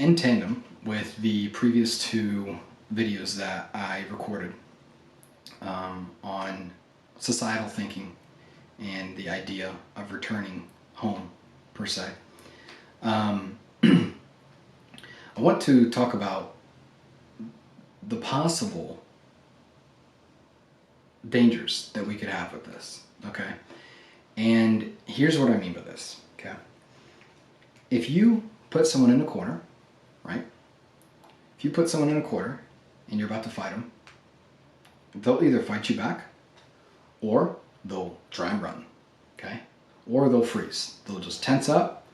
in tandem with the previous two videos that I recorded on societal thinking and the idea of returning home, per se. I want to talk about the possible dangers that we could have with this, okay? And here's what I mean by this, okay? If you put someone in a corner, right? If you put someone in a corner and you're about to fight them, they'll either fight you back or they'll try and run, okay? Or they'll freeze. They'll just tense up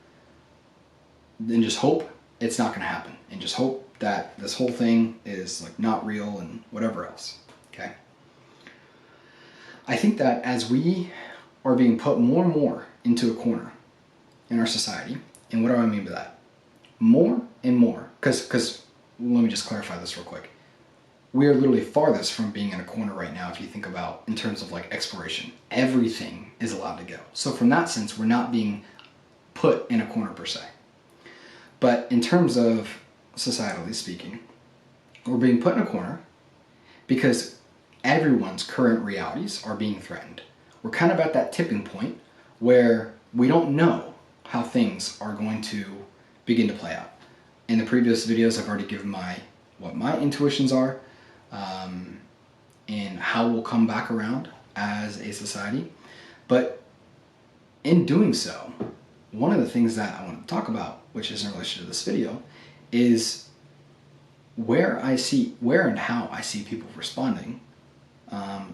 and just hope it's not going to happen, and just hope that this whole thing is like not real and whatever else, okay? I think that as we are being put more and more into a corner in our society, and what do I mean by that? More and more, because let me just clarify this real quick. We are literally farthest from being in a corner right now if you think about in terms of like exploration. Everything is allowed to go. So from that sense, we're not being put in a corner per se. But in terms of societally speaking, we're being put in a corner because everyone's current realities are being threatened. We're kind of at that tipping point where we don't know how things are going to begin to play out. In the previous videos, I've already given what my intuitions are, and how we'll come back around as a society. But in doing so, one of the things that I want to talk about, which is in relation to this video, is where and how I see people responding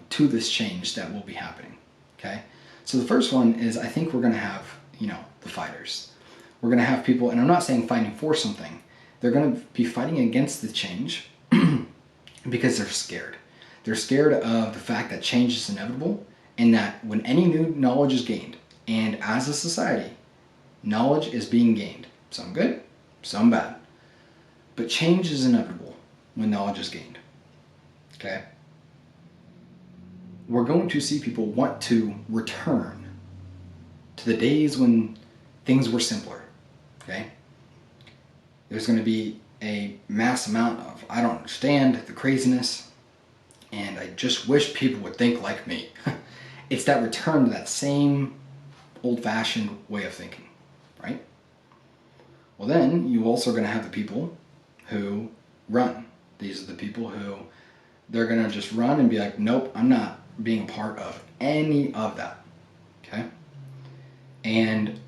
to this change that will be happening. Okay, so the first one is, I think we're going to have, the fighters. We're going to have people, and I'm not saying fighting for something. They're going to be fighting against the change because they're scared. They're scared of the fact that change is inevitable, and that when any new knowledge is gained, and as a society, knowledge is being gained. Some good, some bad. But change is inevitable when knowledge is gained. Okay? We're going to see people want to return to the days when things were simpler. Okay? There's going to be a mass amount of, I don't understand the craziness, and I just wish people would think like me. It's that return to that same old-fashioned way of thinking, right? Well, then you also are going to have the people who run. These are the people who, they're going to just run and be like, nope, I'm not being a part of any of that, okay? And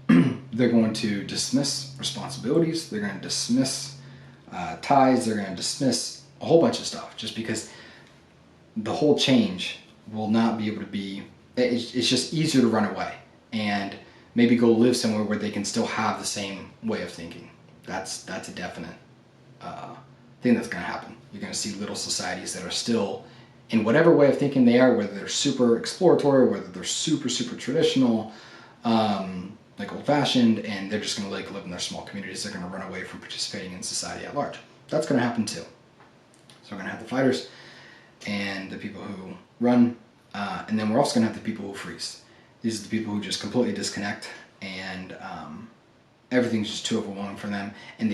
they're going to dismiss responsibilities, they're going to dismiss ties, they're going to dismiss a whole bunch of stuff, just because the whole change will not be able to be, it's just easier to run away and maybe go live somewhere where they can still have the same way of thinking. That's a definite thing that's going to happen. You're going to see little societies that are still in whatever way of thinking they are, whether they're super exploratory, whether they're super traditional, like old-fashioned, and they're just going to like live in their small communities. They're going to run away from participating in society at large. That's going to happen too. So we're going to have the fighters and the people who run, and then we're also going to have the people who freeze. These are the people who just completely disconnect, and everything's just too overwhelming for them. And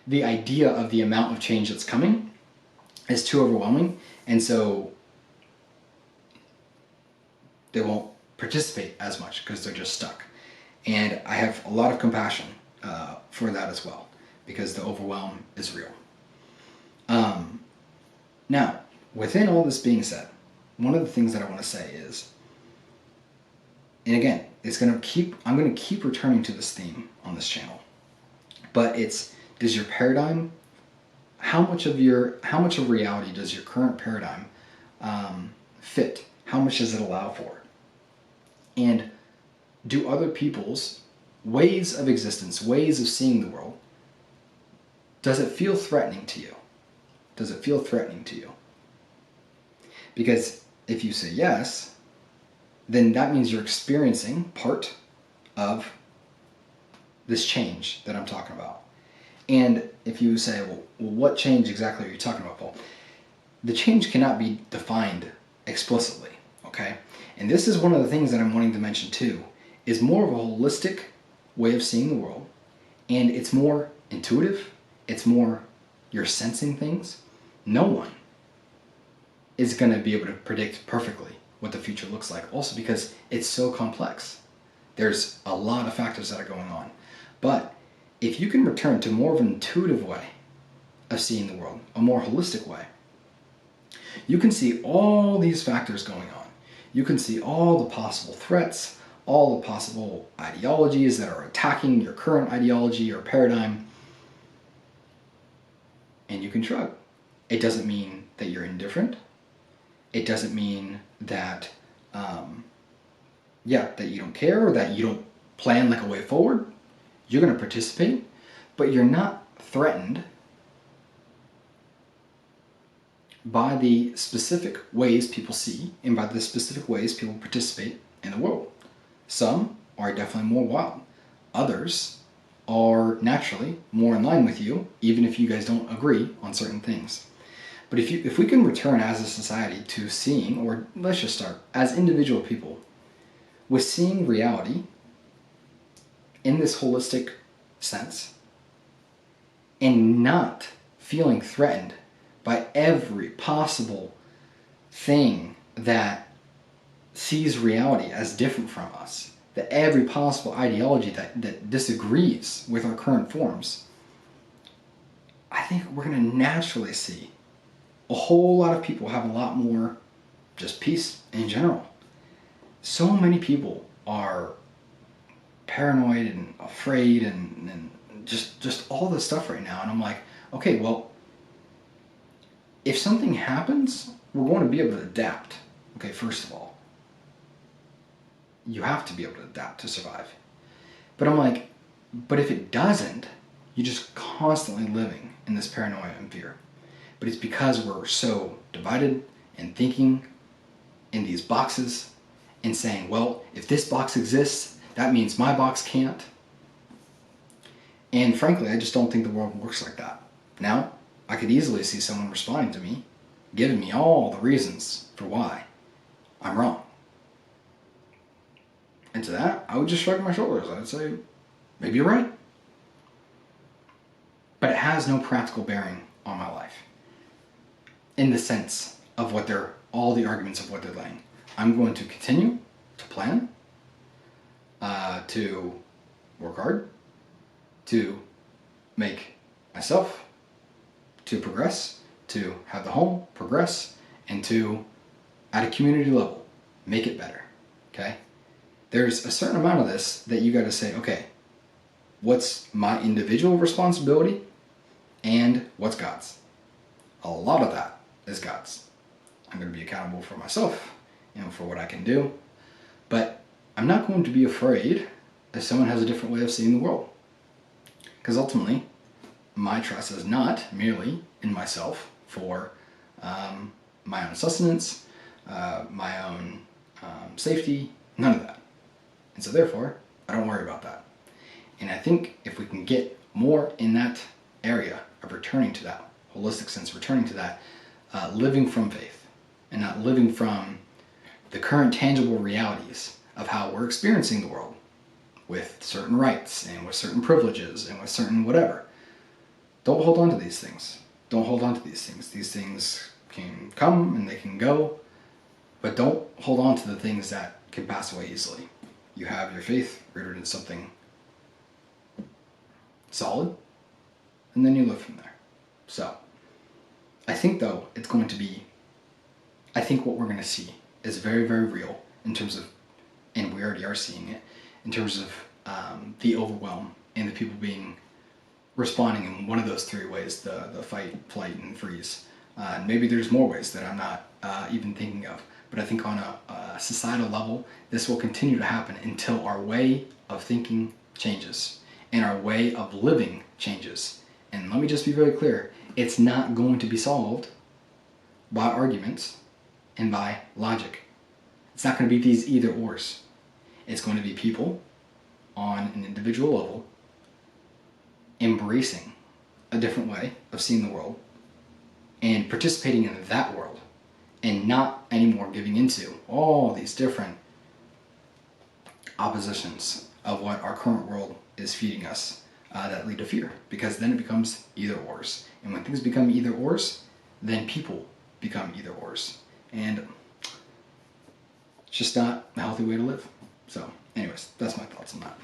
the idea of the amount of change that's coming is too overwhelming, and so they won't participate as much because they're just stuck. And I have a lot of compassion for that as well, because the overwhelm is real. Now, within all this being said, one of the things that I want to say is, and again, I'm going to keep returning to this theme on this channel, but does your paradigm, how much of reality does your current paradigm fit? How much does it allow for? And do other people's ways of existence, ways of seeing the world, does it feel threatening to you? Does it feel threatening to you? Because if you say yes, then that means you're experiencing part of this change that I'm talking about. And if you say, well, what change exactly are you talking about, Paul? The change cannot be defined explicitly, okay? And this is one of the things that I'm wanting to mention too, is more of a holistic way of seeing the world, And it's more intuitive. It's more you're sensing things. No one is going to be able to predict perfectly what the future looks like. Also because it's so complex. There's a lot of factors that are going on. But if you can return to more of an intuitive way of seeing the world, a more holistic way, you can see all these factors going on. You can see all the possible threats, all the possible ideologies that are attacking your current ideology or paradigm, and you can shrug. It doesn't mean that you're indifferent. It doesn't mean that, that you don't care or that you don't plan like a way forward. You're going to participate, but you're not threatened by the specific ways people see and by the specific ways people participate in the world. Some are definitely more wild. Others are naturally more in line with you, even if you guys don't agree on certain things. But if we can return as a society to seeing, or let's just start, as individual people, with seeing reality in this holistic sense and not feeling threatened by every possible thing that sees reality as different from us, that every possible ideology that disagrees with our current forms, I think we're going to naturally see a whole lot of people have a lot more just peace in general. So many people are paranoid and afraid and just all this stuff right now. And I'm like, okay, well, if something happens, we're going to be able to adapt. Okay, first of all, you have to be able to adapt to survive. But I'm like, but if it doesn't, you're just constantly living in this paranoia and fear. But it's because we're so divided and thinking in these boxes and saying, well, if this box exists, that means my box can't. And frankly, I just don't think the world works like that. Now, I could easily see someone responding to me, giving me all the reasons for why I'm wrong. And to that, I would just shrug my shoulders. I'd say, maybe you're right. But it has no practical bearing on my life in the sense of what they're, all the arguments of what they're laying. I'm going to continue to plan, to work hard, to make myself, to progress, to have the home progress, and to, at a community level, make it better, okay? There's a certain amount of this that you got to say, okay, what's my individual responsibility and what's God's? A lot of that is God's. I'm going to be accountable for myself, for what I can do, but I'm not going to be afraid if someone has a different way of seeing the world. Because ultimately, my trust is not merely in myself for my own sustenance, my own safety, none of that. And so therefore, I don't worry about that. And I think if we can get more in that area of returning to that holistic sense, returning to that living from faith and not living from the current tangible realities of how we're experiencing the world with certain rights and with certain privileges and with certain whatever. Don't hold on to these things. Don't hold on to these things. These things can come and they can go, but don't hold on to the things that can pass away easily. You have your faith rooted in something solid, and then you live from there. So, I think though, it's going to be, I think what we're going to see is very, very real in terms of, and we already are seeing it, in terms of the overwhelm and the people responding in one of those three ways, the fight, flight, and freeze. And maybe there's more ways that I'm not even thinking of. But I think on a societal level, this will continue to happen until our way of thinking changes and our way of living changes. And let me just be very clear, it's not going to be solved by arguments and by logic. It's not going to be these either ors. It's going to be people on an individual level embracing a different way of seeing the world and participating in that world and not anymore giving into all these different oppositions of what our current world is feeding us that lead to fear, because then it becomes either ors. And when things become either ors, then people become either ors. And it's just not a healthy way to live. So anyways, that's my thoughts on that.